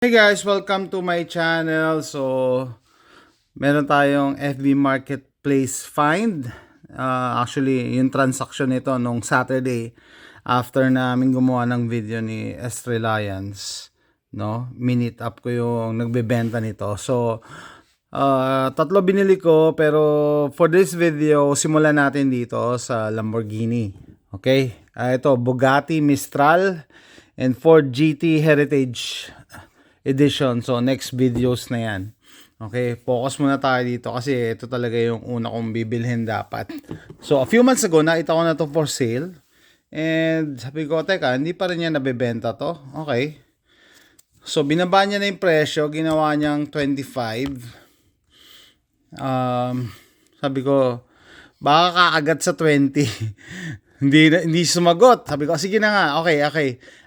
Hey guys, welcome to my channel. So, meron tayong FB Marketplace find. Actually, yung transaction nito nung Saturday after namin gumawa ng video ni S Reliance, no? Minute up ko yung nagbebenta nito. So, tatlo binili ko pero for this video, simulan natin dito sa Lamborghini. Okay? Ito, Bugatti Mistral and Ford GT Heritage Edition. So, next videos na yan. Okay, focus muna tayo dito kasi ito talaga yung una kong bibilhin dapat. So, a few months ago, nakita ko na to for sale. And sabi ko, teka, hindi pa rin niya nabebenta to. Okay. So, binaba niya na yung presyo. Ginawa niyang 25. Sabi ko, baka kaagat sa 20. hindi sumagot. Sabi ko, sige na nga. Okay.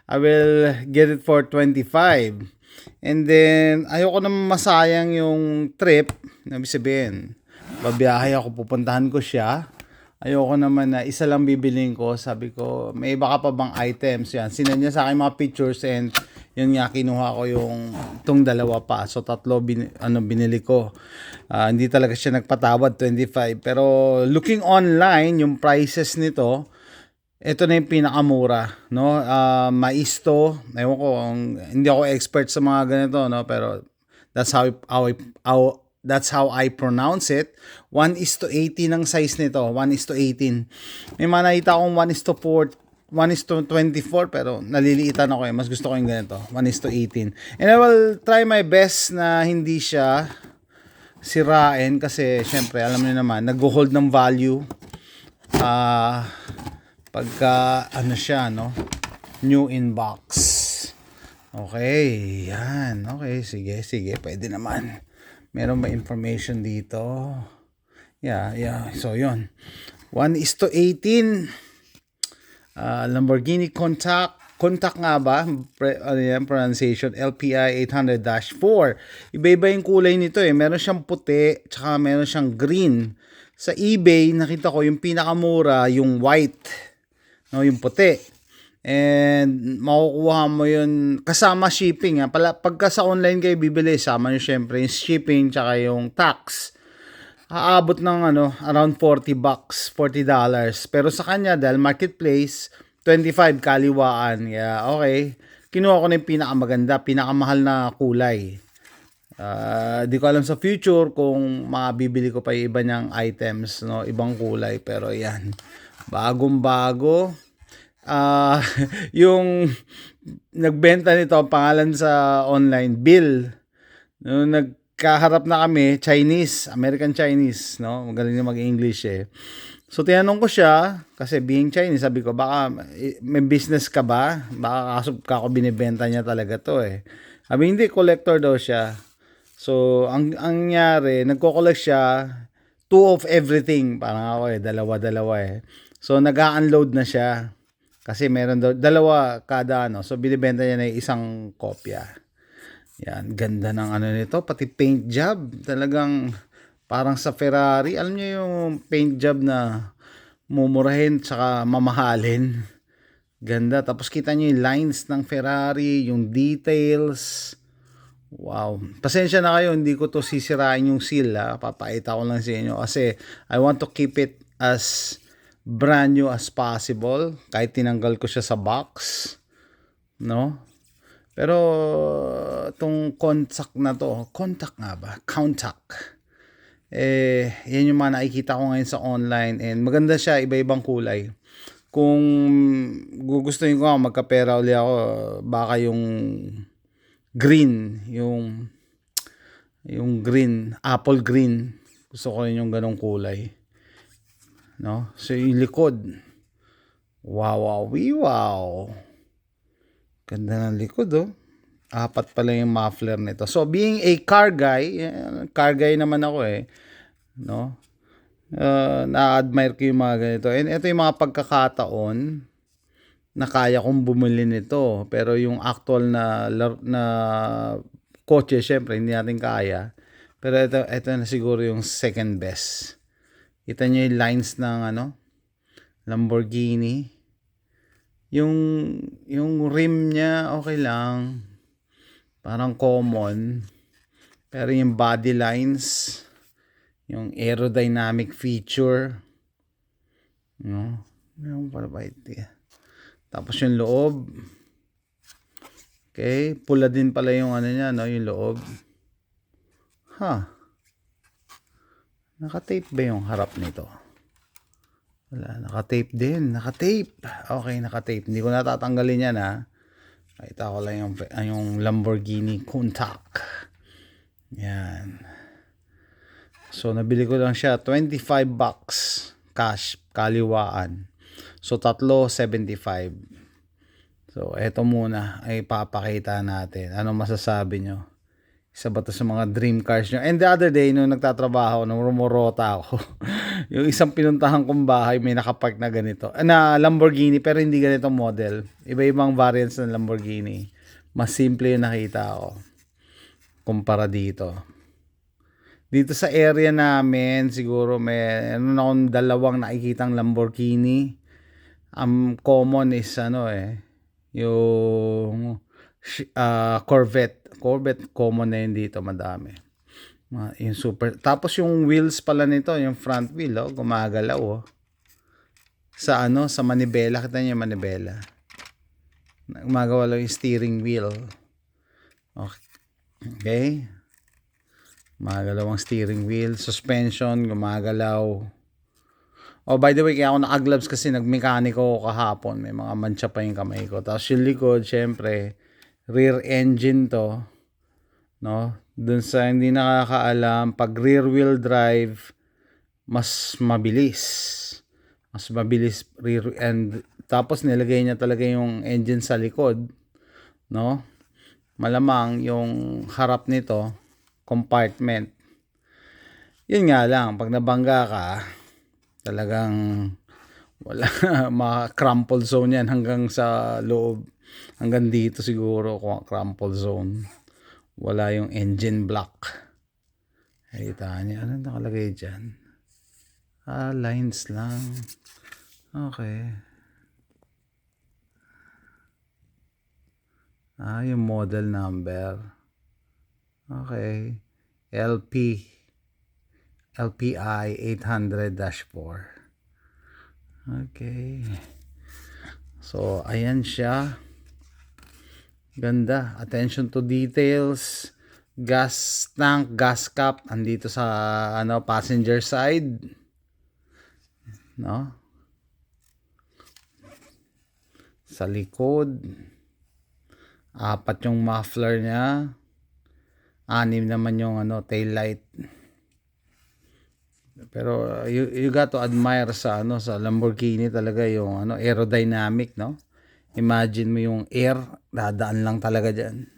I will get it for 25. And then, ayoko naman masayang yung trip. Ibig sabihin, babiyahe ako, pupuntahan ko siya. Ayoko naman na isa lang bibilin ko. Sabi ko, may iba ka pa bang items? Yan, sinend niya sa akin mga pictures and yun nga, kinuha ko yung itong dalawa pa. So, tatlo binili ko. Hindi talaga siya nagpatawad, 25. Pero, looking online, yung prices nito, ito na yung pinakamura, no? Maisto, ewan ko, hindi ako expert sa mga ganito, no? Pero that's that's how I pronounce it. 1:80 ng size nito, 1:18. May mga nakita akong 1:4, 1:24, pero naliliitan ako eh. Mas gusto ko yung ganito, 1:18. And I will try my best na hindi siya sirain kasi syempre, alam niyo naman, nag-hold ng value. Pagka siya, no? New inbox. Okay, yan. Okay, sige, pwede naman. Meron ba information dito? Yeah. So, yun. 1:18. Lamborghini Contact nga ba? Pronunciation LPI 800-4. Iba-iba yung kulay nito eh. Meron siyang puti, tsaka meron siyang green. Sa eBay, nakita ko yung pinakamura, yung white. No, yung puti. And makukuha mo yun kasama shipping. Pagka sa online kayo bibili, sama nyo syempre yung shipping tsaka yung tax. Aabot ng around $40, $40. Pero sa kanya, dahil marketplace, 25 kaliwaan. Yeah, okay. Kinuha ko na yung pinakamaganda, pinakamahal na kulay. Di ko alam sa future kung mabibili ko pa yung iba niyang items, no, ibang kulay. Pero yan, bagong-bago. Yung nagbenta nito, pangalan sa online, Bill. No, nagkaharap na kami, Chinese, American Chinese, no? Magaling na mag-English eh. So tinanong ko siya, kasi being Chinese, sabi ko, baka may business ka ba? Baka ako binibenta niya talaga to eh. Sabi, hindi, collector daw siya. So, ang nangyari, nagko-collect siya, 2 of everything. Parang ako eh, dalawa-dalawa eh. So, nag-unload na siya. Kasi meron daw, dalawa kada So, binibenta niya na isang kopya. Yan, ganda ng nito. Pati paint job. Talagang parang sa Ferrari. Alam niyo yung paint job na mumurahin tsaka mamahalin. Ganda. Tapos kita niyo yung lines ng Ferrari, yung details. Wow. Pasensya na kayo, hindi ko to sisirain yung seal. Papakita ko lang sa inyo kasi I want to keep it as brand new as possible. Kahit tinanggal ko siya sa box. No? Pero itong contact na to, contact nga ba? Contact. Yan yung mga nakikita ko ngayon sa online and maganda siya, iba-ibang kulay. Kung gugustuhin ko magkapera ulit ako, baka yung green, yung green, apple green. Gusto ko rin yung ganong kulay. No? So yung likod. Wow. Ganda ng likod oh. 4 pala yung muffler nito. So being a car guy naman ako eh. No? Na-admire ko yung mga ganito. And ito yung mga pagkakataon na kaya kong bumili nito. Pero yung actual na kotse, syempre, hindi natin kaya. Pero ito na siguro yung second best. Kita nyo yung lines ng Lamborghini. Yung rim niya, okay lang. Parang common. Pero yung body lines, yung aerodynamic feature, no? Yung pala ba ito? Tapos yung loob. Okay, pula din pala yung ano niya, no, yung loob. Naka-tape ba yung harap nito? Wala, naka-tape din, naka-tape. Okay, naka-tape. Hindi ko natatanggalin yan, ha. Kita ko lang yung Lamborghini Countach. Yan. So, nabili ko lang siya, $25 cash, kaliwaan. So, tatlo, 75. So, eto muna ay papakita natin. Ano masasabi nyo? Isa ba to sa mga dream cars nyo? And the other day, nung nagtatrabaho, nung rumorota ako, yung isang pinuntahan kong bahay, may nakapark na ganito. Na Lamborghini, pero hindi ganito model. Iba-ibang variants ng Lamborghini. Mas simple yung nakita ko. Kumpara dito. Dito sa area namin, siguro may ano na akong dalawang nakikitang Lamborghini. Common is yung Corvette. Corvette common na yun dito, madami. Yung super. Tapos yung wheels pala nito, yung front wheel, gumagalaw, sa sa manibela, kita niyo yung manibela. Gumagawa lang yung steering wheel. Okay. Gumagalaw ang steering wheel, suspension, gumagalaw. Oh, by the way, kaya ako naka-gloves kasi nagmekaniko kahapon. May mga mancha pa yung kamay ko. Tapos yung likod, syempre, rear engine to. No? Dun sa hindi nakakaalam, pag rear wheel drive, mas mabilis. Mas mabilis rear end. Tapos nilagay niya talaga yung engine sa likod. No? Malamang yung harap nito, compartment. Yun nga lang, pag nabangga ka, talagang wala, crumple zone yan hanggang sa loob. Hanggang dito siguro, crumple zone. Wala yung engine block. Kita niyo, ano nakalagay dyan? Lines lang. Okay. Yung model number. Okay. LPI 800-4. Okay. So, ayan siya. Ganda. Attention to details. Gas tank, gas cap andito sa passenger side. No? Sa likod. 4 yung muffler niya. 6 naman yung tail light. Pero you got to admire sa sa Lamborghini talaga yung aerodynamic, no? Imagine mo yung air, dadaan lang talaga diyan.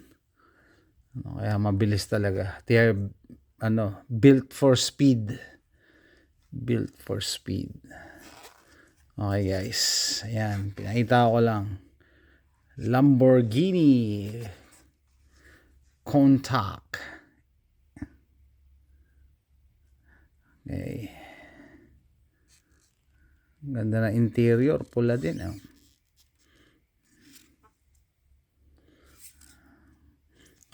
Kaya mabilis talaga. They are built for speed. Built for speed. Okay, guys. Ayan, pinakita ko lang. Lamborghini Countach. Okay. Ganda na interior, pula din.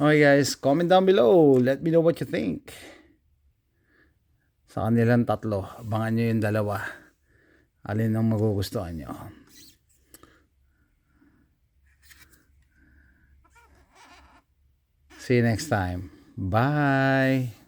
Okay guys, comment down below. Let me know what you think. Sa kanilang tatlo, abangan nyo yung dalawa. Alin ang magugustuhan nyo. See you next time. Bye!